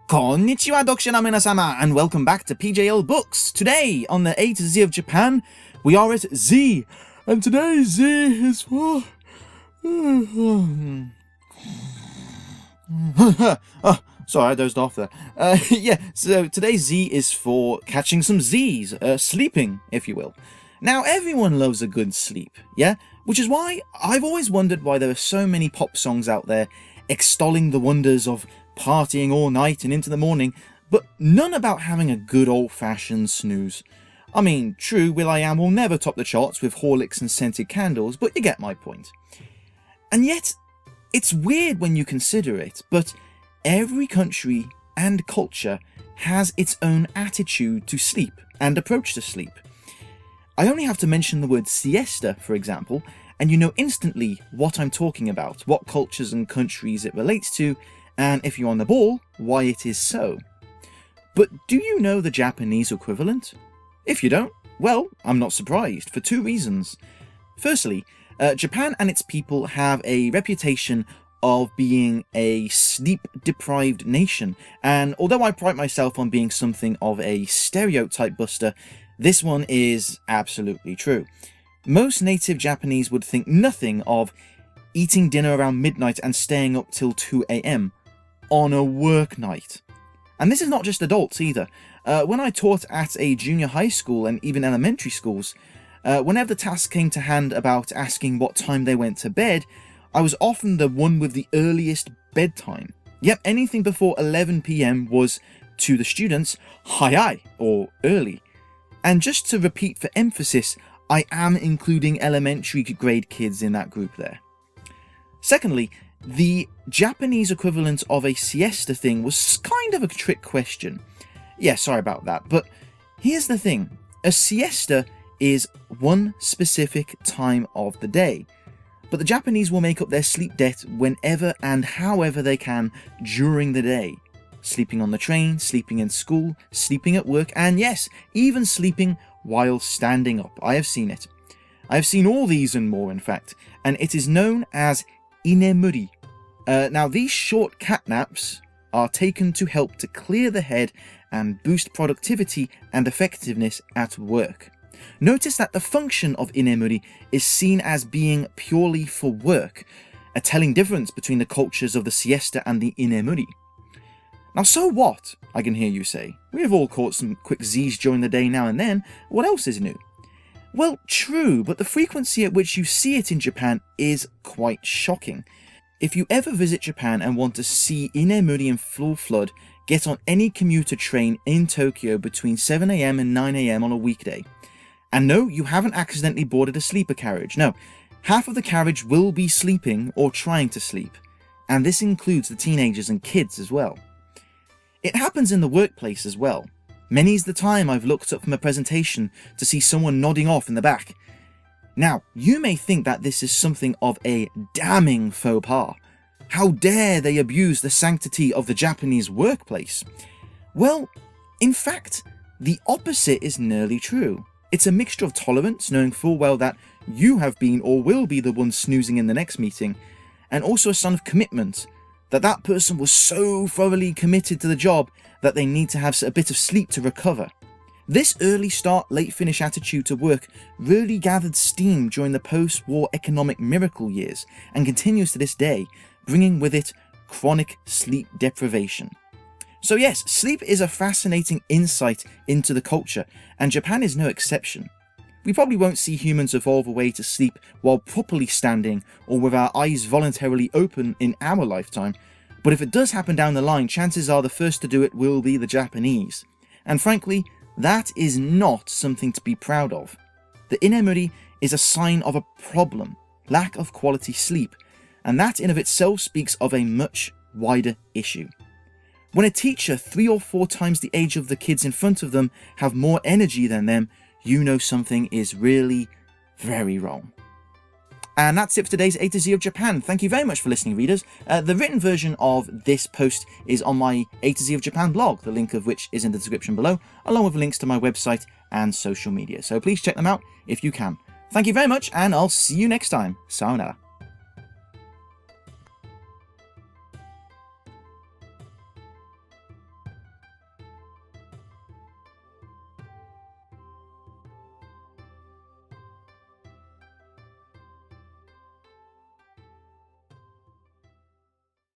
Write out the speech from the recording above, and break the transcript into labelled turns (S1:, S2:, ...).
S1: Konnichiwa, Dokusha no minasama, and welcome back to PJL Books. Today, on the A to Z of Japan, we are at Z, and today Z is for... oh, sorry, I dozed off there. So today's Z is for catching some Zs, sleeping, if you will. Now, everyone loves a good sleep, yeah? Which is why I've always wondered why there are so many pop songs out there extolling the wonders of partying all night and into the morning, but none about having a good old-fashioned snooze. I mean, true, will.i.am will never top the charts with Horlicks and scented candles, but you get my point. And yet, it's weird when you consider it, but every country and culture has its own attitude to sleep and approach to sleep. I only have to mention the word siesta, for example, and you know instantly what I'm talking about, what cultures and countries it relates to, and if you're on the ball, why it is so. But do you know the Japanese equivalent? If you don't, well, I'm not surprised, for two reasons. Firstly, Japan and its people have a reputation of being a sleep-deprived nation, and although I pride myself on being something of a stereotype buster, this one is absolutely true. Most native Japanese would think nothing of eating dinner around midnight and staying up till 2 AM on a work night. And this is not just adults either. When I taught at a junior high school and even elementary schools, whenever the task came to hand about asking what time they went to bed, I was often the one with the earliest bedtime. Yep, anything before 11 PM was, to the students, hi or early. And just to repeat for emphasis, I am including elementary grade kids in that group there. Secondly, the Japanese equivalent of a siesta thing was kind of a trick question. Yeah, sorry about that, but here's the thing. A siesta is one specific time of the day, but the Japanese will make up their sleep debt whenever and however they can during the day. Sleeping on the train, sleeping in school, sleeping at work, and yes, even sleeping while standing up. I have seen it. I have seen all these and more, in fact, and it is known as inemuri. Now, these short cat naps are taken to help to clear the head and boost productivity and effectiveness at work. Notice that the function of inemuri is seen as being purely for work, a telling difference between the cultures of the siesta and the inemuri. Now, so what? I can hear you say. We have all caught some quick Z's during the day now and then. What else is new? Well, true, but the frequency at which you see it in Japan is quite shocking. If you ever visit Japan and want to see inemuri in full flood, get on any commuter train in Tokyo between 7 AM and 9 AM on a weekday. And no, you haven't accidentally boarded a sleeper carriage. No, half of the carriage will be sleeping or trying to sleep. And this includes the teenagers and kids as well. It happens in the workplace as well. Many's the time I've looked up from a presentation to see someone nodding off in the back. Now, you may think that this is something of a damning faux pas. How dare they abuse the sanctity of the Japanese workplace? Well, in fact, the opposite is nearly true. It's a mixture of tolerance, knowing full well that you have been or will be the one snoozing in the next meeting, and also a sign of commitment, that that person was so thoroughly committed to the job that they need to have a bit of sleep to recover. This early start, late finish attitude to work really gathered steam during the post-war economic miracle years and continues to this day, bringing with it chronic sleep deprivation. So yes, sleep is a fascinating insight into the culture, and Japan is no exception. We probably won't see humans evolve a way to sleep while properly standing or with our eyes voluntarily open in our lifetime, but if it does happen down the line, chances are the first to do it will be the Japanese. And frankly, that is not something to be proud of. The inemuri is a sign of a problem, lack of quality sleep, and that in of itself speaks of a much wider issue. When a teacher 3 or 4 times the age of the kids in front of them have more energy than them, you know something is really very wrong. And that's it for today's A to Z of Japan. Thank you very much for listening, readers. The written version of this post is on my A to Z of Japan blog, the link of which is in the description below, along with links to my website and social media. So please check them out if you can. Thank you very much, and I'll see you next time. Sayonara.